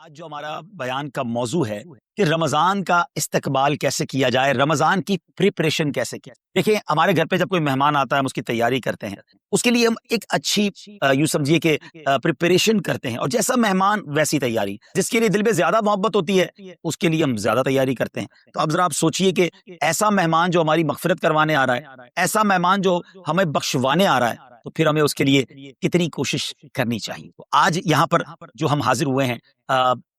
جو ہمارا بیان کا موضوع ہے کہ رمضان کا استقبال کیسے کیا جائے، رمضان کی پریپریشن کیسے کیا جائے۔ دیکھیں ہمارے گھر پہ جب کوئی مہمان آتا ہے ہم اس کی تیاری کرتے ہیں، اس کے لیے ہم ایک اچھی یوں سمجھیے کہ پریپریشن کرتے ہیں، اور جیسا مہمان ویسی تیاری، جس کے لیے دل میں زیادہ محبت ہوتی ہے اس کے لیے ہم زیادہ تیاری کرتے ہیں۔ تو اب ذرا آپ سوچئے کہ ایسا مہمان جو ہماری مغفرت کروانے آ رہا ہے، ایسا مہمان جو ہمیں بخشوانے آ رہا ہے، تو پھر ہمیں اس کے لیے کتنی کوشش کرنی چاہیے۔ تو آج یہاں پر جو ہم حاضر ہوئے ہیں،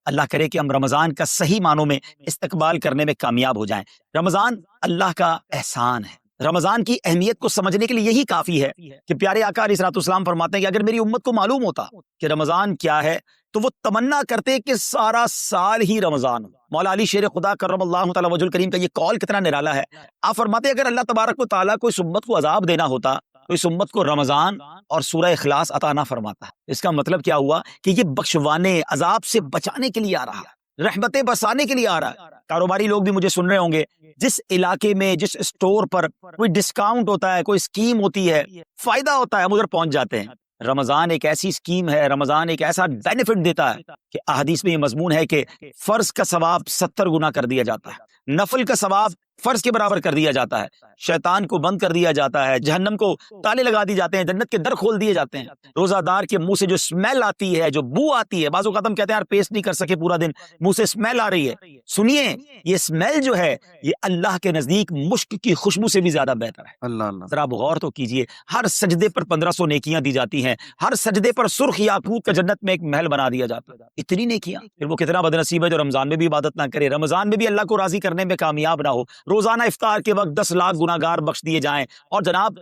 اللہ کرے کہ ہم رمضان کا صحیح معنوں میں استقبال کرنے میں کامیاب ہو جائیں۔ رمضان اللہ کا احسان ہے۔ رمضان کی اہمیت کو سمجھنے کے لیے یہی کافی ہے کہ پیارے آقا علیہ الصلوۃ والسلام فرماتے ہیں کہ اگر میری امت کو معلوم ہوتا کہ رمضان کیا ہے تو وہ تمنا کرتے کہ سارا سال ہی رمضان ہو۔ مولا علی شیر خدا کرم اللہ تعالی وجہ الکریم کا یہ قول کتنا نرالا ہے۔ آپ فرماتے ہیں اگر اللہ تبارک و تعالیٰ کو اس امت کو عذاب دینا ہوتا تو اس امت کو رمضان اور سورہ اخلاص عطا نہ فرماتا۔ اس کا مطلب کیا ہوا کہ یہ بخشوانے، عذاب سے بچانے کے لیے آ رہا ہے، رحمتیں برسانے کے لیے آ رہا ہے۔ کاروباری لوگ بھی مجھے سن رہے ہوں گے، جس علاقے میں جس اسٹور پر کوئی ڈسکاؤنٹ ہوتا ہے، کوئی اسکیم ہوتی ہے، فائدہ ہوتا ہے، ہم ادھر پہنچ جاتے ہیں۔ رمضان ایک ایسی اسکیم ہے، رمضان ایک ایسا بینیفٹ دیتا ہے کہ احادیث میں یہ مضمون ہے کہ فرض کا ثواب 70 گنا کر دیا جاتا ہے، نفل کا ثواب فرض کے برابر کر دیا جاتا ہے، شیطان کو بند کر دیا جاتا ہے، جہنم کو تالے لگا دی جاتے ہیں، جنت کے در کھول دیے جاتے ہیں۔ روزہ دار کے منہ سے جو اسمیل آتی ہے، جو بو آتی ہے، بعض اوقات ہم کہتے ہیں یار پیسٹ نہیں کر سکے پورا دن، منہ سے اسمیل آ رہی ہے، سنیے یہ اسمیل جو ہے یہ اللہ کے نزدیک مشک کی خوشبو سے بھی زیادہ بہتر ہے۔ اللہ اللہ، ذرا آپ غور تو کیجئے، ہر سجدے پر 1500 نیکیاں دی جاتی ہیں، ہر سجدے پر سرخ یاقوت کا جنت میں ایک محل بنا دیا جاتا ہے، اتنی نیکیاں۔ پھر وہ کتنا بدنصیب ہے جو رمضان میں بھی عبادت نہ کرے، رمضان میں بھی اللہ کو راضی کرنے میں کامیاب نہ ہو۔ روزانہ افطار کے وقت 10 لاکھ گناہگار بخش دیے جائیں، اور جناب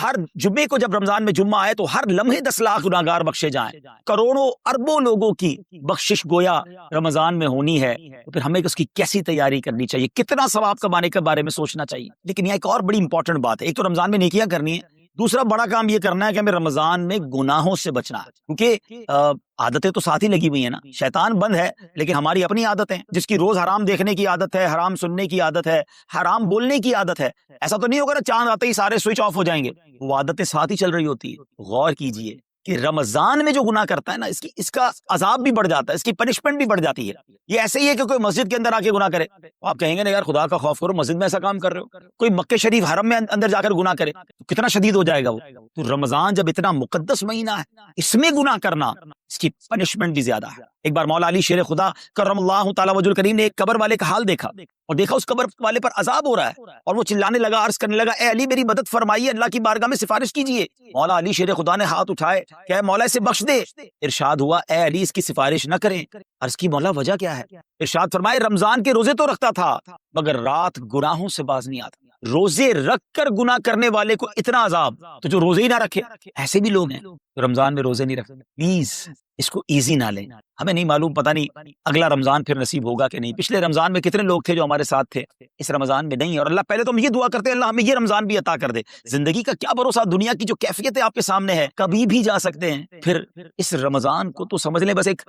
ہر جمعے کو جب رمضان میں جمعہ آئے تو ہر لمحے 10 لاکھ گناہگار بخشے جائیں، کروڑوں اربوں لوگوں کی بخشش گویا رمضان میں ہونی ہے، تو پھر ہمیں اس کی کیسی تیاری کرنی چاہیے، کتنا ثواب کمانے کے بارے میں سوچنا چاہیے۔ لیکن یہاں ایک اور بڑی امپورٹنٹ بات ہے، ایک تو رمضان میں نیکیاں کرنی ہے، دوسرا بڑا کام یہ کرنا ہے کہ ہمیں رمضان میں گناہوں سے بچنا ہے، کیونکہ عادتیں تو ساتھ ہی لگی ہوئی ہیں نا، شیطان بند ہے لیکن ہماری اپنی عادتیں، جس کی روز حرام دیکھنے کی عادت ہے، حرام سننے کی عادت ہے، حرام بولنے کی عادت ہے، ایسا تو نہیں ہوگا نا چاند آتے ہی سارے سوئچ آف ہو جائیں گے، وہ عادتیں ساتھ ہی چل رہی ہوتی ہے۔ غور کیجئے کہ رمضان میں جو گناہ کرتا ہے نا، اس کا عذاب بھی بڑھ جاتا ہے، اس کی پنشمنٹ بھی بڑھ جاتی ہے۔ یہ ایسے ہی ہے کہ کوئی مسجد کے اندر آ کے گناہ کرے، آپ کہیں گے نا یار خدا کا خوف کرو، مسجد میں ایسا کام کر رہے ہو۔ کوئی مکہ شریف حرم میں اندر جا کر گناہ کرے تو کتنا شدید ہو جائے گا وہ۔ تو رمضان جب اتنا مقدس مہینہ ہے، اس میں گناہ کرنا، اس کی پنشمنٹ بھی زیادہ ہے۔ ایک بار مولا علی شیر خدا کرم اللہ تعالی وجہ الکریم نے ایک قبر والے کا حال دیکھا، اور دیکھا اس قبر والے پر عذاب ہو رہا ہے، اور وہ چلانے لگا، عرض کرنے لگا اے علی میری مدد فرمائیے، اللہ کی بارگاہ میں سفارش کیجیے۔ مولا علی شیر خدا نے ہاتھ اٹھائے کہ اے مولا اسے بخش دے۔ ارشاد ہوا اے علی اس کی سفارش نہ کریں۔ عرض کی مولا وجہ کیا ہے؟ ارشاد فرمائے رمضان کے روزے تو رکھتا تھا مگر رات گناہوں سے باز نہیں آتا۔ روزے رکھ کر گناہ کرنے والے کو اتنا عذاب، تو جو روزے ہی نہ رکھے، ایسے بھی لوگ ہیں جو رمضان میں روزے نہیں رکھتے۔ پلیز اس کو ایزی نہ لیں، ہمیں نہیں معلوم پتہ نہیں اگلا رمضان پھر نصیب ہوگا کہ نہیں۔ پچھلے رمضان میں کتنے لوگ تھے جو ہمارے ساتھ تھے، اس رمضان میں نہیں، اور اللہ پہلے تو ہم یہ دعا کرتے ہیں اللہ ہمیں یہ رمضان بھی عطا کر دے۔ زندگی کا کیا بھروسہ، دنیا کی جو کیفیت ہے آپ کے سامنے ہے، کبھی بھی جا سکتے ہیں۔ پھر اس رمضان کو تو سمجھ لیں بس ایک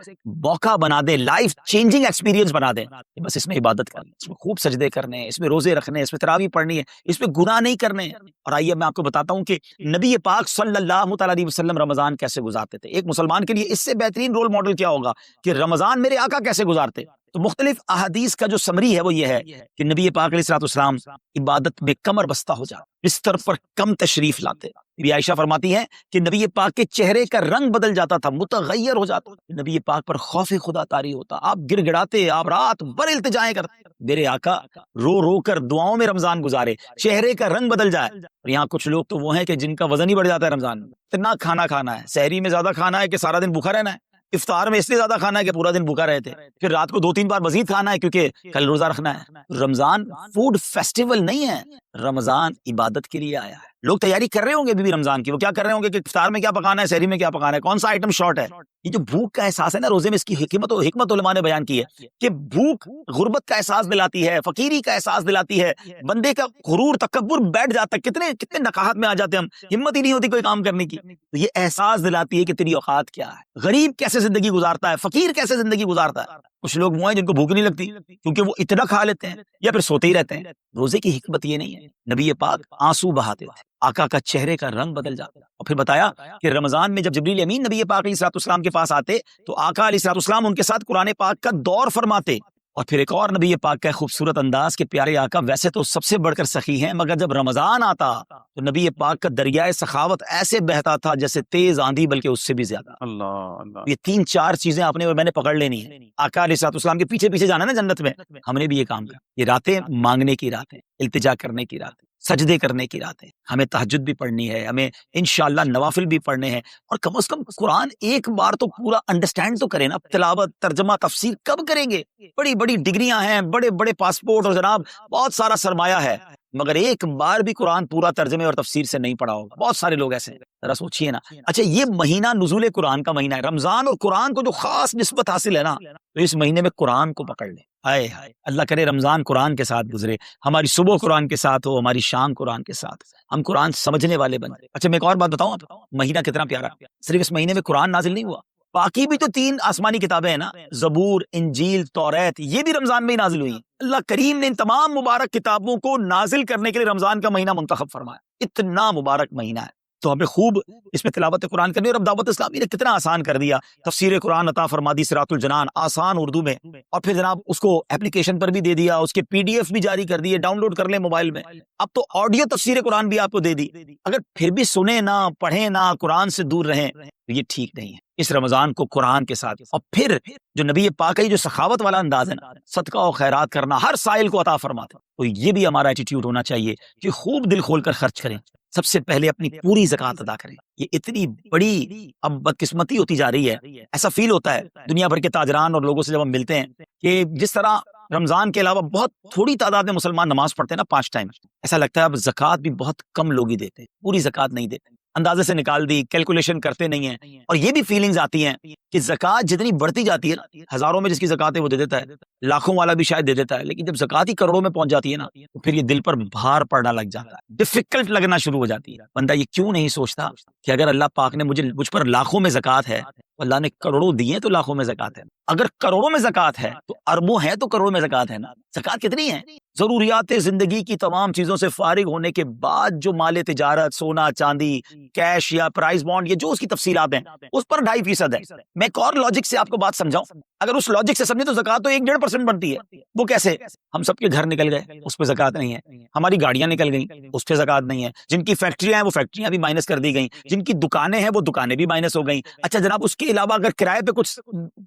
موقع بنا دیں، لائف چینجنگ ایکسپیرینس بنا دیں، بس اس میں عبادت کرنی، اس میں خوب سجدے کرنے ہیں، اس میں روزے رکھنے ہیں، اس میں تراویح پڑھنی ہے، اس میں گناہ نہیں کرنے ہیں۔ اور آئیے میں آپ کو بتاتا ہوں کہ نبی پاک صلی اللہ تعالی علیہ وسلم رمضان کیسے گزارتے تھے۔ ایک مسلمان کے لیے اس سے بہترین رول ماڈل کیا ہوگا کہ رمضان میرے آقا کیسے گزارتے۔ تو مختلف احادیث کا جو سمری ہے وہ یہ ہے کہ نبی پاک علیہ الصلوۃ والسلام عبادت میں کمر بستہ ہو جاتے، بستر پر کم تشریف لاتے۔ بی عائشہ فرماتی ہیں کہ نبی پاک کے چہرے کا رنگ بدل جاتا تھا، متغیر ہو جاتا، نبی پاک پر خوف خدا طاری ہوتا، آپ گر گڑاتے، آپ رات بھر التجائیں کرتے۔ میرے آقا رو رو کر دعاؤں میں رمضان گزارے، چہرے کا رنگ بدل جائے۔ اور یہاں کچھ لوگ تو وہ ہیں کہ جن کا وزن ہی بڑھ جاتا ہے رمضان میں، اتنا کھانا کھانا ہے، سحری میں زیادہ کھانا ہے کہ سارا دن بھوکا رہنا ہے، افطار میں اس لیے زیادہ کھانا ہے کہ پورا دن بھوکا رہتے، پھر رات کو 2-3 بار مزید کھانا ہے کیونکہ کل روزہ رکھنا ہے۔ رمضان فوڈ فیسٹیول نہیں ہے، رمضان عبادت کے لیے آیا ہے۔ لوگ تیاری کر رہے ہوں گے بھی رمضان کی، وہ کیا کر رہے ہوں گے کہ افطار میں کیا پکانا ہے، سحری میں کیا پکانا ہے، کون سا آئٹم شارٹ ہے۔ یہ جو بھوک کا احساس ہے نا روزے میں، اس کی حکمت علماء نے بیان کی ہے کہ بھوک غربت کا احساس دلاتی ہے، فقیری کا احساس دلاتی ہے، بندے کا غرور تکبر بیٹھ جاتا ہے، کتنے نقاہت میں آ جاتے ہیں ہم، ہمت ہی نہیں ہوتی کوئی کام کرنے کی۔ تو یہ احساس دلاتی ہے کہ تیری اوقات کیا ہے، غریب کیسے زندگی گزارتا ہے، فقیر کیسے زندگی گزارتا ہے۔ کچھ لوگ وہ ہیں جن کو بھوک نہیں لگتی کیونکہ وہ اتنا کھا لیتے ہیں یا پھر سوتے ہی رہتے ہیں۔ روزے کی حکمت یہ نہیں ہے، نبی پاک آنسو بہاتے تھے، آقا کا چہرے کا رنگ بدل جاتا. اور پھر بتایا کہ رمضان میں جب جبریل امین نبی پاک علیہ الصلوۃ والسلام کے پاس آتے تو آقا علیہ الصلوۃ والسلام ان کے ساتھ قرآن پاک کا دور فرماتے. اور پھر ایک اور نبی پاک کا خوبصورت انداز کے پیارے آقا ویسے تو سب سے بڑھ کر سخی ہیں، مگر جب رمضان آتا تو نبی پاک کا دریائے سخاوت ایسے بہتا تھا جیسے تیز آندھی، بلکہ اس سے بھی زیادہ. اللہ، یہ 3-4 چیزیں آپ نے اور میں نے پکڑ لینی ہے. آقا علیہ الصلوۃ والسلام کے پیچھے پیچھے جانا نا جنت میں. ہم نے بھی یہ کام کیا. یہ راتیں مانگنے کی راتیں، التجا کرنے کی راتیں، سجدے کرنے کی راتیں. ہمیں تہجد بھی پڑھنی ہے، ہمیں انشاءاللہ نوافل بھی پڑھنے ہیں، اور کم از کم قرآن ایک بار تو پورا انڈرسٹینڈ تو کریں نا. تلاوت، ترجمہ، تفسیر کب کریں گے؟ بڑی بڑی ڈگریاں ہیں، بڑے بڑے پاسپورٹ اور جناب بہت سارا سرمایہ ہے، مگر ایک بار بھی قرآن پورا ترجمے اور تفسیر سے نہیں پڑھا ہوگا. بہت سارے لوگ ایسے ہیں، ذرا سوچئے نا. اچھا، یہ مہینہ نزول قرآن کا مہینہ ہے، رمضان، اور قرآن کو جو خاص نسبت حاصل ہے نا، تو اس مہینے میں قرآن کو پکڑ لیں. ہائے ہائے، اللہ کرے رمضان قرآن کے ساتھ گزرے، ہماری صبح قرآن کے ساتھ ہو، ہماری شام قرآن کے ساتھ، ہم قرآن سمجھنے والے بنے. اچھا، میں ایک اور بات بتاؤں آپ، مہینہ کتنا پیارا. صرف اس مہینے میں قرآن نازل نہیں ہوا، باقی بھی تو 3 آسمانی کتابیں ہیں نا، زبور، انجیل، توریت، یہ بھی رمضان میں ہی نازل ہوئی ہیں. اللہ کریم نے ان تمام مبارک کتابوں کو نازل کرنے کے لیے رمضان کا مہینہ منتخب فرمایا. اتنا مبارک مہینہ ہے، تو ہمیں خوب اس میں تلاوت قرآن کرنی. اور اب دعوت اسلامی نے کتنا آسان کر دیا، تفسیر قرآن عطا فرما دی، صراط الجنان آسان اردو میں، اور پھر جناب اس کو اپلیکیشن پر بھی دے دیا، اس کے PDF بھی جاری کر دیے، ڈاؤن لوڈ کر لیں موبائل میں. اب تو آڈیو تفسیر قرآن بھی آپ کو دے دی. اگر پھر بھی سنیں نہ، پڑھیں نہ، قرآن سے دور رہیں، تو یہ ٹھیک نہیں ہے. اس رمضان کو قرآن کے ساتھ، اور پھر جو نبی پاک کا جو سخاوت والا انداز ہے نا، صدقہ و خیرات کرنا، ہر سائل کو عطا فرماتے، تو یہ بھی ہمارا ایٹیٹیوڈ ہونا چاہیے کہ خوب دل کھول کر خرچ کریں. سب سے پہلے اپنی پوری زکوٰۃ ادا کریں. یہ اتنی بڑی اب بدقسمتی ہوتی جا رہی ہے. ایسا فیل ہوتا ہے دنیا بھر کے تاجران اور لوگوں سے جب ہم ملتے ہیں کہ جس طرح رمضان کے علاوہ بہت تھوڑی تعداد میں مسلمان نماز پڑھتے ہیں نا 5 ٹائم، ایسا لگتا ہے اب زکوٰۃ بھی بہت کم لوگ ہی دیتے ہیں، پوری زکوٰۃ نہیں دیتے، اندازے سے نکال دی، کیلکولیشن کرتے نہیں ہیں. اور یہ بھی فیلنگز آتی ہیں کہ زکوٰۃ جتنی بڑھتی جاتی ہے نا، ہزاروں میں جس کی زکوٰۃ ہے وہ دے دیتا ہے، لاکھوں والا بھی شاید دے دیتا ہے، لیکن جب زکوٰۃ ہی کروڑوں میں پہنچ جاتی ہے نا، تو پھر یہ دل پر بھار پڑنا لگ جاتا ہے، ڈیفیکلٹ لگنا شروع ہو جاتی ہے. بندہ یہ کیوں نہیں سوچتا کہ اگر اللہ پاک نے مجھ پر لاکھوں میں زکوٰۃ ہے، اللہ نے کروڑوں دیے تو لاکھوں میں زکوٰۃ ہے. اگر کروڑوں میں زکوٰۃ ہے تو اربوں ہے تو کروڑوں میں زکوٰۃ ہے نا. زکوٰۃ کتنی ہے؟ ضروریات زندگی کی تمام چیزوں سے فارغ ہونے کے بعد جو مال تجارت، سونا چاندی، کیش یا پرائز بانڈ، یہ جو اس کی تفصیلات ہیں، اس پر 2.5% ہے. میں ایک اور لاجک سے آپ کو بات سمجھاؤں، اگر اس لاجک سے سمجھے تو زکوٰۃ تو 1-1.5% بنتی ہے. وہ کیسے؟ ہم سب کے گھر نکل گئے، اس پہ زکوٰۃ نہیں ہے. ہماری گاڑیاں نکل گئیں، اس پہ زکوٰۃ نہیں ہے. جن کی فیکٹریاں ہیں وہ فیکٹریاں بھی مائنس کر دی گئیں، جن کی دکانیں ہیں وہ دکانیں بھی مائنس ہو گئیں. اچھا جناب، اس کے علاوہ اگر کرائے پہ کچھ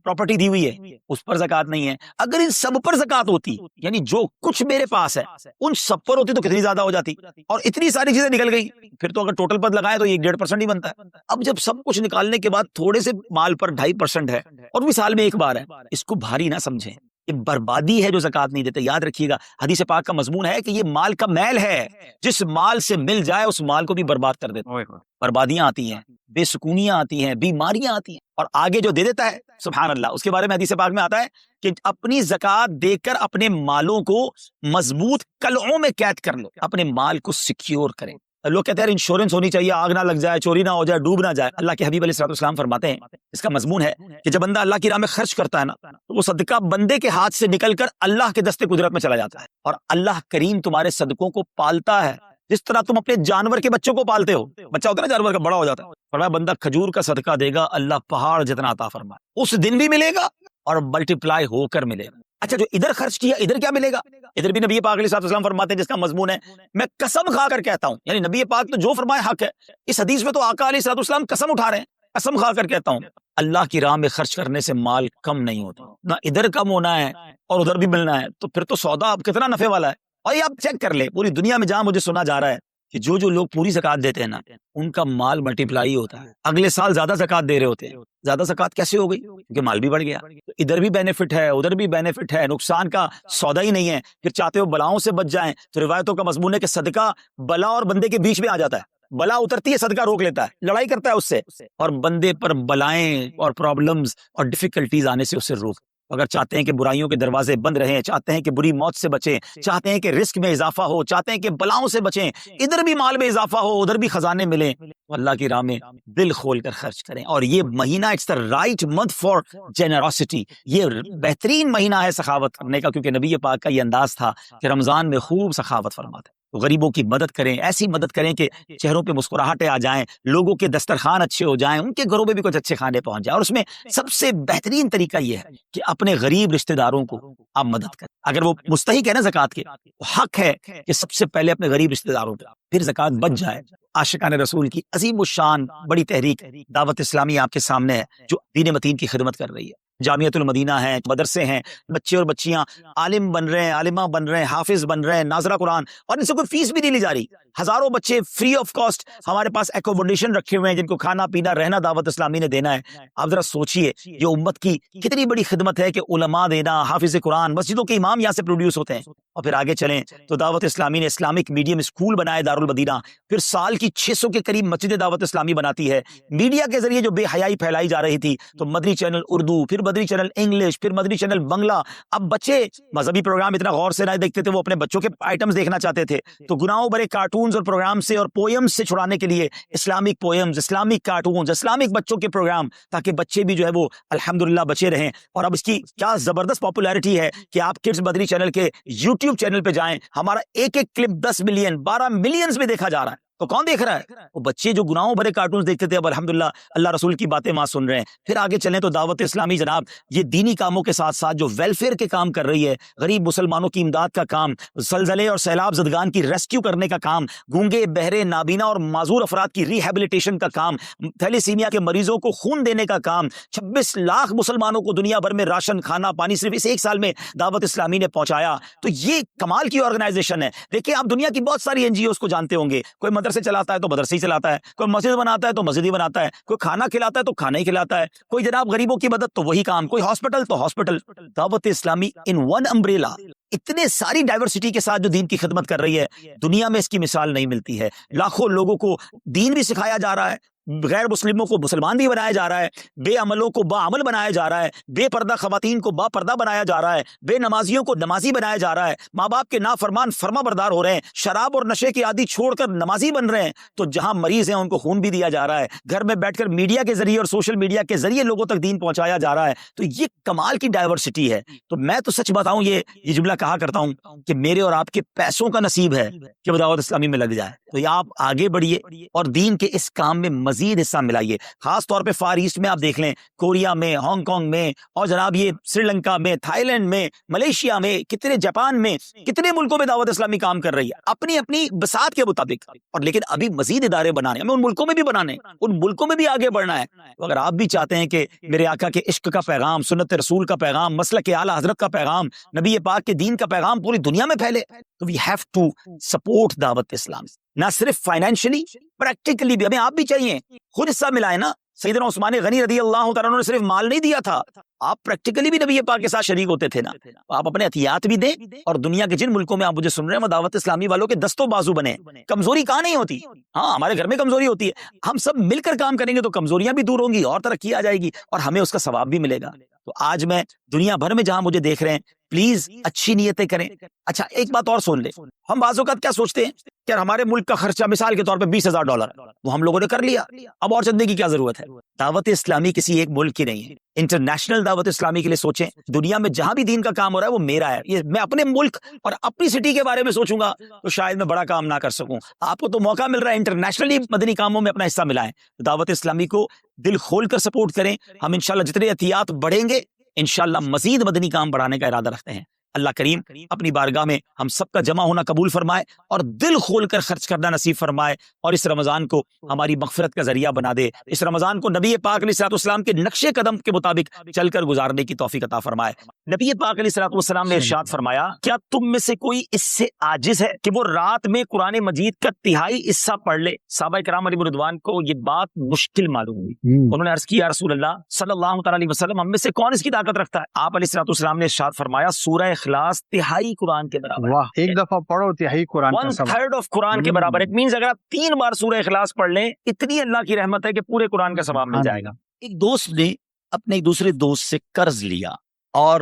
پراپرٹی دی ہوئی ہے اس پر زکوٰۃ نہیں ہے. اگر ان سب پر زکوٰۃ ہوتی، یعنی جو کچھ میرے پاس ہے ان سب پر ہوتی، تو کتنی زیادہ ہو جاتی. اور اتنی ساری چیزیں نکل گئی، پھر تو اگر ٹوٹل پر لگائیں تو یہ 1.5% ہی بنتا ہے. اب جب سب کچھ نکالنے کے بعد تھوڑے سے مال پر 2.5% ہے، اور بھی سال میں ایک بار ہے، اس کو بھاری نہ سمجھیں. یہ بربادی ہے جو زکوٰۃ نہیں دیتے. یاد رکھیے گا، حدیث پاک کا مضمون ہے کہ یہ مال کا میل ہے، جس مال سے مل جائے اس مال کو بھی برباد کر دیتا. بربادیاں آتی ہیں، بے سکونیاں آتی ہیں، بیماریاں آتی ہیں، اور آگے جو دے دیتا ہے سبحان اللہ، اس کے بارے میں حدیث پاک میں آتا ہے کہ اپنی زکوٰۃ دے کر اپنے مالوں کو مضبوط قلعوں میں قید کر لو، اپنے مال کو سیکیور کریں. لوگ کہتے ہیں انشورنس ہونی چاہیے، آگ نہ لگ جائے، چوری نہ ہو جائے، ڈوب نہ جائے. اللہ کے حبیب علیہ الصلوۃ والسلام فرماتے ہیں، اس کا مضمون ہے کہ جب بندہ اللہ کی راہ میں خرچ کرتا ہے نا، تو وہ صدقہ بندے کے ہاتھ سے نکل کر اللہ کے دستے قدرت میں چلا جاتا ہے، اور اللہ کریم تمہارے صدقوں کو پالتا ہے جس طرح تم اپنے جانور کے بچوں کو پالتے ہو. بچہ ہوتا ہے نا جانور کا، بڑا ہو جاتا ہے. فرمایا بندہ کھجور کا صدقہ دے گا، اللہ پہاڑ جتنا عطا فرمائے، اس دن بھی ملے گا اور ملٹیپلائی ہو کر ملے گا. اچھا، جو ادھر خرچ کیا ادھر کیا ملے گا؟ ادھر بھی نبی پاک علیہ الصلوۃ والسلام فرماتے ہیں، جس کا مضمون ہے میں قسم کھا کر کہتا ہوں، یعنی نبی پاک تو جو فرمائے حق ہے. اس حدیث میں تو آقا علیہ الصلوۃ والسلام قسم اٹھا رہے ہیں، قسم کھا کر کہتا ہوں، اللہ کی راہ میں خرچ کرنے سے مال کم نہیں ہوتا، نہ ادھر کم ہونا ہے اور ادھر بھی ملنا ہے. تو پھر تو سودا اب کتنا نفع والا ہے. اور یہ آپ چیک کر لیں، پوری دنیا میں جہاں مجھے سنا جا رہا ہے کہ جو لوگ پوری زکوٰۃ دیتے ہیں نا، ان کا مال ملٹیپلائی ہوتا ہے، اگلے سال زیادہ زکوٰۃ دے رہے ہوتے ہیں. زیادہ زکوٰۃ کیسے ہو گئی؟ کیونکہ مال بھی بڑھ گیا. تو ادھر بھی بینیفٹ ہے، ادھر بھی بینیفٹ ہے، نقصان کا سودا ہی نہیں ہے. پھر چاہتے ہو بلاؤں سے بچ جائیں تو روایتوں کا مضمون ہے کہ صدقہ بلا اور بندے کے بیچ میں آ جاتا ہے. بلا اترتی ہے، صدقہ روک لیتا ہے، لڑائی کرتا ہے اس سے، اور بندے پر بلائیں اور پرابلمز اور ڈیفیکلٹیز آنے سے اسے روک. اگر چاہتے ہیں کہ برائیوں کے دروازے بند رہیں، چاہتے ہیں کہ بری موت سے بچیں، چاہتے ہیں کہ رزق میں اضافہ ہو، چاہتے ہیں کہ بلاؤں سے بچیں، ادھر بھی مال میں اضافہ ہو، ادھر بھی خزانے ملیں، تو اللہ کی راہ میں دل کھول کر خرچ کریں. اور یہ مہینہ it's the right month for generosity, یہ بہترین مہینہ ہے سخاوت کرنے کا، کیونکہ نبی پاک کا یہ انداز تھا کہ رمضان میں خوب سخاوت فرماتے. تو غریبوں کی مدد کریں، ایسی مدد کریں کہ چہروں پہ مسکراہٹیں آ جائیں، لوگوں کے دسترخوان اچھے ہو جائیں، ان کے گھروں میں بھی کچھ اچھے کھانے پہنچ جائیں. اور اس میں سب سے بہترین طریقہ یہ ہے کہ اپنے غریب رشتہ داروں کو آپ مدد کریں. اگر وہ مستحق ہے نا زکوٰۃ کے، تو حق ہے کہ سب سے پہلے اپنے غریب رشتہ داروں پہ، پھر زکوٰۃ بچ جائے. عاشقان رسول کی عظیم الشان بڑی تحریک دعوت اسلامی آپ کے سامنے ہے، جو دین متین کی خدمت کر رہی ہے. جامعۃ المدینہ ہیں، مدرسے ہیں، بچے اور بچیاں عالم بن رہے ہیں، عالمہ بن رہے ہیں، حافظ بن رہے ہیں، ناظرہ قرآن، اور ان سے کوئی فیس بھی نہیں لی جا رہی. ہزاروں بچے فری آف کاسٹ ہمارے پاس ایکوموڈیشن رکھے ہوئے ہیں، جن کو کھانا پینا رہنا دعوت اسلامی نے دینا ہے. آپ ذرا سوچئے یہ امت کی کتنی بڑی خدمت ہے کہ علماء دینا، حافظ قرآن، مسجدوں کے امام یہاں سے پروڈیوس ہوتے ہیں. اور پھر آگے چلیں تو دعوت اسلامی نے اسلامک میڈیم اسکول بنائے دارالمدینہ، پھر سال کی 600 کے قریب مسجد دعوت اسلامی بناتی ہے. میڈیا کے ذریعے جو بے حیائی پھیلائی جا رہی تھی، تو مدری چینل اردو، پھر مدری چینل انگلش، پھر مدری چینل بنگلہ. اب بچے مذہبی پروگرام اتنا غور سے نہ دیکھتے تھے، وہ اپنے بچوں کے آئٹمز دیکھنا چاہتے تھے. تو گناہوں بھرے کارٹونز اور پروگرام سے اور پوئمز سے چھڑانے کے لیے Islamic poems, Islamic cartoons, Islamic بچوں کے پروگرام، تاکہ بچے بھی جو ہے وہ الحمدللہ بچے رہیں. اور اب اس کی کیا زبردست پاپولیرٹی ہے کہ آپ کڈز مدری چینل کے یوٹیوب چینل پہ جائیں، ہمارا ایک ایک کلپ 10 ملین 12 ملینز میں دیکھا جا رہا ہے. تو کون دیکھ رہا ہے؟ وہ بچے جو گناہوں بھرے کارٹونز دیکھتے تھے، اب الحمدللہ اللہ رسول کی باتیں وہاں سن رہے ہیں. پھر آگے چلیں تو دعوت اسلامی جناب یہ دینی کاموں کے ساتھ ساتھ جو ویلفیئر کے کام کر رہی ہے، غریب مسلمانوں کی امداد کا کام، زلزلے اور سیلاب زدگان کی ریسکیو کرنے کا کام، گونگے بہرے نابینا اور معذور افراد کی ریہیبلیٹیشن کا کام، تھیلیسیمیا کے مریضوں کو خون دینے کا کام، 26 لاکھ مسلمانوں کو دنیا بھر میں راشن کھانا پانی صرف اس ایک سال میں دعوت اسلامی نے پہنچایا. تو یہ کمال کی آرگنائزیشن ہے. دیکھیں آپ دنیا کی بہت ساری NGOs کو جانتے ہوں گے، کوئی مدرسے چلاتا ہے تو مدرسے ہی چلاتا ہے، کوئی مسجد بناتا ہے تو مسجد ہی بناتا ہے، کوئی کھانا کھلاتا ہے تو کھانا ہی کھلاتا ہے، کوئی جناب غریبوں کی مدد تو وہی کام، کوئی ہاسپٹل تو ہاسپٹل. دعوت اسلامی ان ون امبریلا اتنے ساری ڈائیورسٹی کے ساتھ جو دین کی خدمت کر رہی ہے، دنیا میں اس کی مثال نہیں ملتی ہے. لاکھوں لوگوں کو دین بھی سکھایا جا رہا ہے، غیر مسلموں کو مسلمان بھی بنایا جا رہا ہے، بے عملوں کو با عمل بنایا جا رہا ہے، بے پردہ خواتین کو با پردہ بنایا جا رہا ہے، بے نمازیوں کو نمازی بنایا جا رہا ہے، ماں باپ کے نافرمان فرما بردار ہو رہے ہیں، شراب اور نشے کی عادی چھوڑ کر نمازی بن رہے ہیں. تو جہاں مریض ہیں ان کو خون بھی دیا جا رہا ہے، گھر میں بیٹھ کر میڈیا کے ذریعے اور سوشل میڈیا کے ذریعے لوگوں تک دین پہنچایا جا رہا ہے. تو یہ کمال کی ڈائیورسٹی ہے. تو میں تو سچ بتاؤں یہ جملہ کہا کرتا ہوں کہ میرے اور آپ کے پیسوں کا نصیب ہے کہ وہ دعوت اسلامی میں لگ جائے. تو یہ آپ آگے بڑھیے اور دین کے اس کام میں مزید حصہ ملائیے. خاص طور پہ فار ایسٹ میں آپ دیکھ لیں، کوریا میں، ہانگ کانگ میں، اور جناب یہ سری لنکا میں، تھائی لینڈ میں، ملیشیا میں، کتنے جاپان میں، کتنے ملکوں میں دعوت اسلامی کام کر رہی ہے اپنی اپنی بساط کے مطابق. اور لیکن ابھی مزید ادارے بنانے ہمیں ان ملکوں میں بھی بنانے، ان ملکوں میں بھی آگے بڑھنا ہے. تو اگر آپ بھی چاہتے ہیں کہ میرے آقا کے عشق کا پیغام، سنت رسول کا پیغام، مسلک اعلیٰ حضرت کا پیغام، نبی پاک کے دین کا پیغام پوری دنیا میں پھیلے، تو وی ہیو ٹو سپورٹ دعوت اسلام. نہ صرف فائنینشلی، پریکٹیکلی بھی ہمیں آپ بھی چاہیے، خود حصہ ملائیں نا. سیدنا عثمان غنی رضی اللہ تعالیٰ عنہ نے صرف مال نہیں دیا تھا، آپ پریکٹیکلی بھی نبی پاک کے ساتھ شریک ہوتے تھے نا. آپ اپنے عطیات بھی دیں، اور دنیا کے جن ملکوں میں آپ مجھے سن رہے ہیں وہ دعوت اسلامی والوں کے دستوں بازو بنے. کمزوری کہاں نہیں ہوتی، ہاں ہمارے گھر میں کمزوری ہوتی ہے، ہم سب مل کر کام کریں گے تو کمزوریاں بھی دور ہوں گی اور ترقی آ جائے گی اور ہمیں اس کا ثواب بھی ملے گا. تو آج میں دنیا بھر میں جہاں مجھے دیکھ رہے ہیں، پلیز اچھی نیتیں کریں. اچھا ایک بات اور سن لیں، ہم بعض اوقات کیا سوچتے ہیں کہ ہمارے ملک کا خرچہ مثال کے طور پہ $20,000 وہ ہم لوگوں نے کر لیا، اب اور چندے کی کیا ضرورت ہے. دعوت اسلامی کسی ایک ملک کی نہیں ہے، انٹرنیشنل دعوت اسلامی کے لیے سوچیں. دنیا میں جہاں بھی دین کا کام ہو رہا ہے وہ میرا ہے. یہ میں اپنے ملک اور اپنی سٹی کے بارے میں سوچوں گا تو شاید میں بڑا کام نہ کر سکوں. آپ کو تو موقع مل رہا ہے انٹرنیشنلی مدنی کاموں میں اپنا حصہ ملائیں. دعوت اسلامی کو دل کھول کر سپورٹ کریں. ہم انشاءاللہ جتنے احتیاط بڑھیں گے انشاءاللہ مزید مدنی کام بڑھانے کا ارادہ رکھتے ہیں. اللہ کریم اپنی بارگاہ میں ہم سب کا جمع ہونا قبول فرمائے اور دل کھول کر خرچ کرنا نصیب فرمائے، اور اس رمضان کو ہماری مغفرت کا ذریعہ بنا دے. اس رمضان کو نبی پاک علیہ الصلوۃ والسلام کے نقش قدم کے مطابق چل کر گزارنے کی توفیق عطا فرمائے. نبی پاک علیہ الصلوۃ والسلام نے ارشاد فرمایا، کیا تم میں سے کوئی اس سے عاجز ہے کہ وہ رات میں قرآن مجید کا 1/3 حصہ پڑھ لے؟ صحابہ کرام علیہ رضوان کو یہ بات مشکل معلوم ہوئی. انہوں نے عرض کی، یا رسول اللہ صلی اللہ تعالی علیہ وسلم، ہم میں سے کون اس کی طاقت رکھتا ہے؟ آپ علیہ الصلوۃ والسلام نے ارشاد فرمایا، سورہ اخلاص 1/3 قرآن کے برابر. واہ، ایک دفعہ پڑھو 1/3 قرآن کا سبق، 1/3 آف قرآن کے برابر. اٹ مینز اگر آپ 3 بار سورہ اخلاص پڑھ لیں، اتنی اللہ کی رحمت ہے کہ پورے قرآن کا ثواب مل جائے گا. ایک دوست نے اپنے ایک دوسرے دوست سے قرض لیا، اور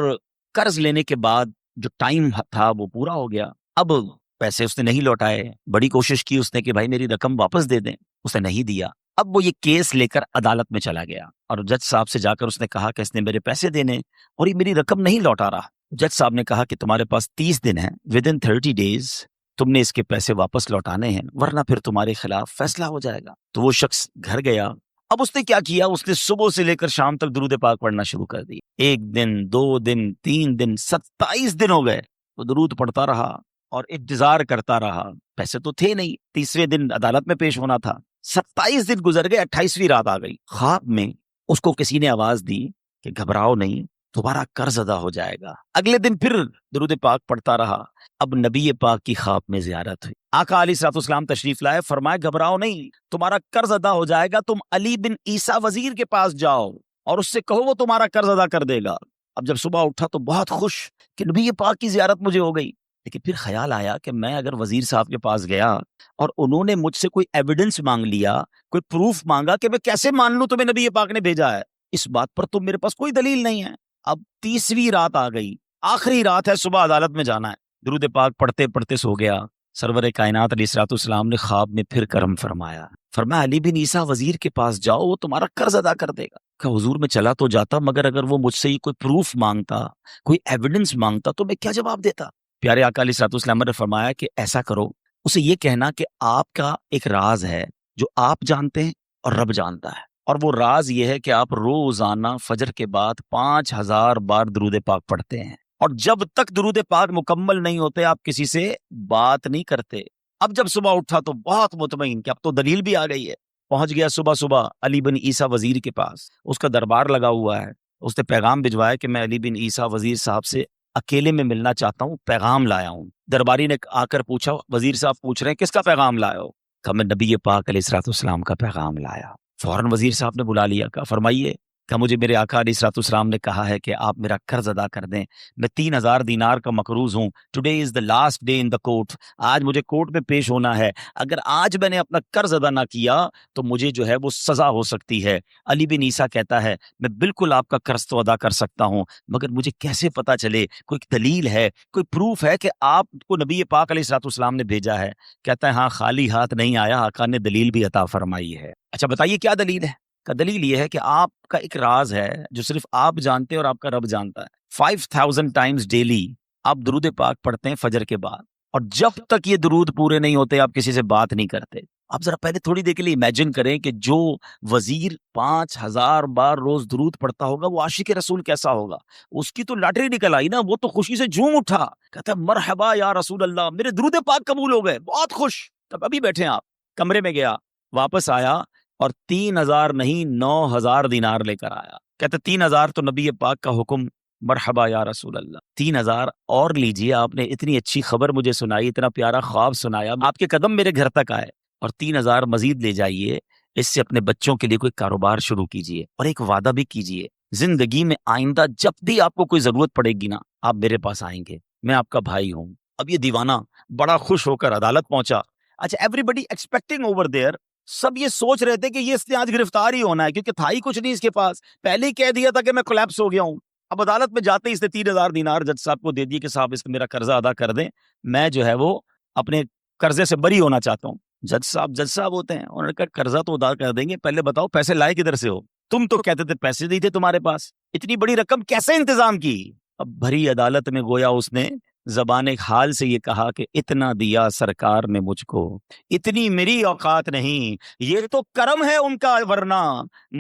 قرض لینے کے بعد جو ٹائم تھا وہ پورا ہو گیا. اب پیسے اس نے نہیں لوٹائے، بڑی کوشش کی اس نے کہ بھائی میری رقم واپس دے دیں، اس نے نہیں دیا. اب وہ یہ کیس لے کر عدالت میں چلا گیا اور جج صاحب سے جا کر اس نے کہا کہ اس نے میرے پیسے دینے اور یہ میری رقم نہیں لوٹا رہا. جج صاحب نے کہا کہ تمہارے پاس 30 دن ہیں، ود ان 30 days تم نے اس کے پیسے واپس لوٹانے ہیں ورنہ پھر تمہارے خلاف فیصلہ ہو جائے گا۔ تو وہ شخص گھر گیا۔ اب اس نے کیا کیا؟ اس نے صبح سے لے کر شام تک درود پاک پڑھنا شروع کر دی۔ 1 دن 2 دن 3 دن 27 دن ہو گئے، وہ درود پڑھتا رہا اور انتظار کرتا رہا۔ پیسے تو تھے نہیں، 30ویں دن عدالت میں پیش ہونا تھا۔ 27 دن گزر گئے، 28ویں رات آ گئی۔ خواب میں اس کو کسی نے آواز دی کہ گھبراؤ نہیں، تمہارا قرض ادا ہو جائے گا۔ اگلے دن پھر درود پاک پڑھتا رہا۔ اب نبی پاک کی خواب میں زیارت ہوئی۔ آقا علیہ الصلوۃ والسلام تشریف لائے، فرمائے گھبراؤ نہیں، تمہارا قرض ادا ہو جائے گا، تم علی بن عیسیٰ وزیر کے پاس جاؤ اور اس سے کہو وہ تمہارا قرض ادا کر دے گا۔ اب جب صبح اٹھا تو بہت خوش کہ نبی پاک کی زیارت مجھے ہو گئی، لیکن پھر خیال آیا کہ میں اگر وزیر صاحب کے پاس گیا اور انہوں نے مجھ سے کوئی ایویڈنس مانگ لیا، کوئی پروف مانگا، کہ میں کیسے مان لوں تمہیں نبی پاک نے بھیجا ہے؟ اس بات پر تو میرے پاس کوئی دلیل نہیں ہے۔ اب 30ویں رات آ گئی، آخری رات ہے، صبح عدالت میں جانا ہے۔ درود پاک پڑھتے پڑھتے سو گیا۔ سرور کائنات علیہ الصلوۃ والسلام نے خواب میں پھر کرم فرمایا، فرمایا علی بن عیسیٰ وزیر کے پاس جاؤ، وہ تمہارا قرض ادا کر دے گا۔ کہ حضور میں چلا تو جاتا، مگر اگر وہ مجھ سے کوئی پروف مانگتا، کوئی ایویڈنس مانگتا تو میں کیا جواب دیتا؟ پیارے آقا علیہ الصلوۃ والسلام نے فرمایا کہ ایسا کرو، اسے یہ کہنا کہ آپ کا ایک راز ہے جو آپ جانتے ہیں اور رب جانتا ہے، اور وہ راز یہ ہے کہ آپ روزانہ فجر کے بعد 5000 بار درود پاک پڑھتے ہیں، اور جب تک درود پاک مکمل نہیں ہوتے آپ کسی سے بات نہیں کرتے۔ اب جب صبح اٹھا تو بہت مطمئن کہ اب تو دلیل بھی آ گئی ہے، پہنچ گیا صبح صبح علی بن عیسیٰ وزیر کے پاس۔ اس کا دربار لگا ہوا ہے، اس نے پیغام بھجوایا کہ میں علی بن عیسیٰ وزیر صاحب سے اکیلے میں ملنا چاہتا ہوں، پیغام لایا ہوں۔ درباری نے آ کر پوچھا، وزیر صاحب پوچھ رہے ہیں کس کا پیغام لایا ہو؟ کہا میں نبی پاک علیہ الصلوۃ والسلام کا پیغام لایا۔ فوراً وزیر صاحب نے بلا لیا، کہا فرمائیے۔ کہ مجھے میرے آقا علیہ الصلوۃ والسلام نے کہا ہے کہ آپ میرا قرض ادا کر دیں، میں 3000 دینار کا مقروض ہوں۔ Today is the last day in the court, آج مجھے کورٹ میں پیش ہونا ہے، اگر آج میں نے اپنا قرض ادا نہ کیا تو مجھے جو ہے وہ سزا ہو سکتی ہے۔ علی بن عیسیٰ کہتا ہے میں بالکل آپ کا قرض تو ادا کر سکتا ہوں، مگر مجھے کیسے پتا چلے، کوئی دلیل ہے، کوئی پروف ہے کہ آپ کو نبی پاک علیہ الصلوۃ والسلام نے بھیجا ہے؟ کہتا ہے ہاں، خالی ہاتھ نہیں آیا، آقا نے دلیل بھی عطا فرمائی ہے۔ اچھا بتائیے کیا دلیل ہے؟ کا دلیل یہ ہے کہ آپ کا ایک راز ہے جو صرف آپ جانتے ہیں اور آپ کا رب جانتا ہے۔ 5000 ٹائمز ڈیلی آپ درود پاک پڑھتے ہیں فجر کے بعد، اور جب تک یہ درود پورے نہیں ہوتے آپ کسی سے بات نہیں کرتے۔ آپ ذرا پہلے تھوڑی دیر کے لیے امیجن کریں کہ جو وزیر 5000 بار روز درود پڑھتا ہوگا وہ عاشق رسول کیسا ہوگا؟ اس کی تو لاٹری نکل آئی نا، وہ تو خوشی سے جھوم اٹھا، کہتا ہے مرحبا یا رسول اللہ، میرے درود پاک قبول ہو گئے، بہت خوش۔ تب ابھی بیٹھے آپ، کمرے میں گیا، واپس آیا اور 3000 نہیں 9000 دینار لے کر آیا۔ کہتے 3000 تو نبی پاک کا حکم، مرحبا یا رسول اللہ، 3000 اور لیجئے، آپ نے اتنی اچھی خبر مجھے سنائی، اتنا پیارا خواب سنایا، آپ کے قدم میرے گھر تک آئے، اور 3000 مزید لے جائیے، اس سے اپنے بچوں کے لیے کوئی کاروبار شروع کیجئے، اور ایک وعدہ بھی کیجئے، زندگی میں آئندہ جب بھی آپ کو کوئی ضرورت پڑے گی نا، آپ میرے پاس آئیں گے، میں آپ کا بھائی ہوں۔ اب یہ دیوانہ بڑا خوش ہو کر عدالت پہنچا۔ اچھا ایوریبڈی ایکسپیکٹنگ اوور دیئر، سب یہ سوچ رہے تھے کہ یہ اس نے آج گرفتار ہی ہونا ہے، کیونکہ تھا ہی کچھ نہیں اس کے پاس، پہلے ہی کہہ دیا تھا کہ میں کولیپس ہو گیا ہوں۔ اب عدالت میں جاتے ہی اس نے 3000 دینار جج صاحب کو دے دی کہ صاحب اس کو میرا قرضہ ادا کر دیں، میں جو ہے وہ اپنے قرضے سے بری ہونا چاہتا ہوں۔ جج صاحب ہوتے ہیں، انہوں نے کہا قرضہ تو ادا کر دیں گے، پہلے بتاؤ پیسے لائے کدھر سے ہو؟ تم تو کہتے تھے پیسے نہیں تھے تمہارے پاس، اتنی بڑی رقم کیسے انتظام کی؟ اب بھری عدالت میں گویا اس نے زبان حال سے یہ کہا کہ اتنا دیا سرکار نے مجھ کو، اتنی میری اوقات نہیں، یہ تو کرم ہے ان کا، ورنہ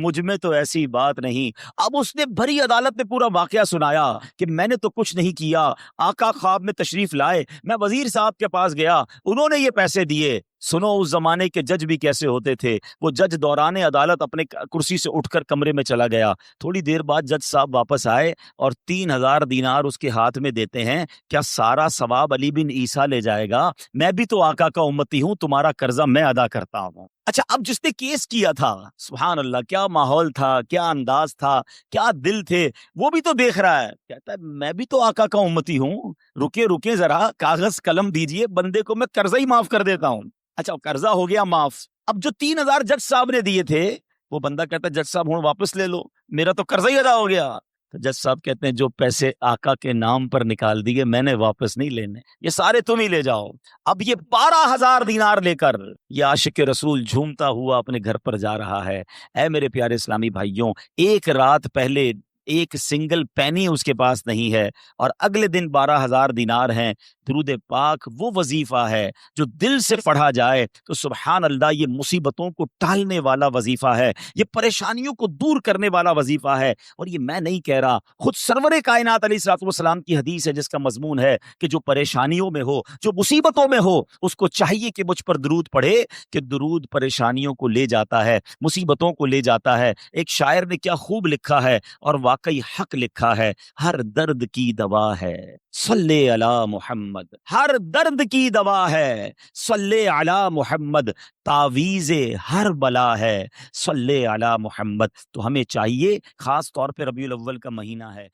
مجھ میں تو ایسی بات نہیں۔ اب اس نے بھری عدالت میں پورا واقعہ سنایا کہ میں نے تو کچھ نہیں کیا، آقا خواب میں تشریف لائے، میں وزیر صاحب کے پاس گیا، انہوں نے یہ پیسے دیے۔ سنو اس زمانے کے جج بھی کیسے ہوتے تھے، وہ جج دوران عدالت اپنے کرسی سے اٹھ کر کمرے میں چلا گیا، تھوڑی دیر بعد جج صاحب واپس آئے اور 3000 دینار اس کے ہاتھ میں دیتے ہیں۔ کیا سارا ثواب علی بن عیسیٰ لے جائے گا؟ میں بھی تو آقا کا امتی ہوں، تمہارا قرضہ میں ادا کرتا ہوں۔ اچھا اب جس نے کیس کیا تھا، سبحان اللہ، کیا ماحول تھا، کیا انداز تھا، کیا دل تھے، وہ بھی تو دیکھ رہا ہے، کہتا ہے میں بھی تو آقا کا امتی ہوں، رکے ذرا، کاغذ قلم دیجئے، بندے کو میں قرضہ ہی معاف کر دیتا ہوں۔ اچھا قرضہ ہو گیا معاف، اب جو 3000 جج صاحب نے دیے تھے، وہ بندہ کہتا ہے جج صاحب ہوں واپس لے لو، میرا تو قرضہ ہی ادا ہو گیا۔ تو جج صاحب کہتے ہیں جو پیسے آقا کے نام پر نکال دیے میں نے واپس نہیں لینے، یہ سارے تم ہی لے جاؤ۔ اب یہ 12000 دینار لے کر یہ عاشق رسول جھومتا ہوا اپنے گھر پر جا رہا ہے۔ اے میرے پیارے اسلامی بھائیوں، ایک رات پہلے ایک سنگل پینی اس کے پاس نہیں ہے، اور اگلے دن 12000 دینار ہیں۔ درود پاک وہ وظیفہ ہے جو دل سے پڑھا جائے تو سبحان اللہ یہ مصیبتوں کو ٹالنے والا وظیفہ ہے، یہ پریشانیوں کو دور کرنے والا وظیفہ ہے۔ اور یہ میں نہیں کہہ رہا، خود سرور کائنات علیہ الصلوۃ والسلام کی حدیث ہے جس کا مضمون ہے کہ جو پریشانیوں میں ہو، جو مصیبتوں میں ہو، اس کو چاہیے کہ مجھ پر درود پڑھے، کہ درود پریشانیوں کو لے جاتا ہے، مصیبتوں کو لے جاتا ہے۔ ایک شاعر نے کیا خوب لکھا ہے اور واقعی حق لکھا ہے، ہر درد کی دوا ہے صلی علی محمد، ہر درد کی دوا ہے صلی علی محمد، تعویذ ہر بلا ہے صلی علی محمد۔ تو ہمیں چاہیے، خاص طور پہ ربیع الاول کا مہینہ ہے،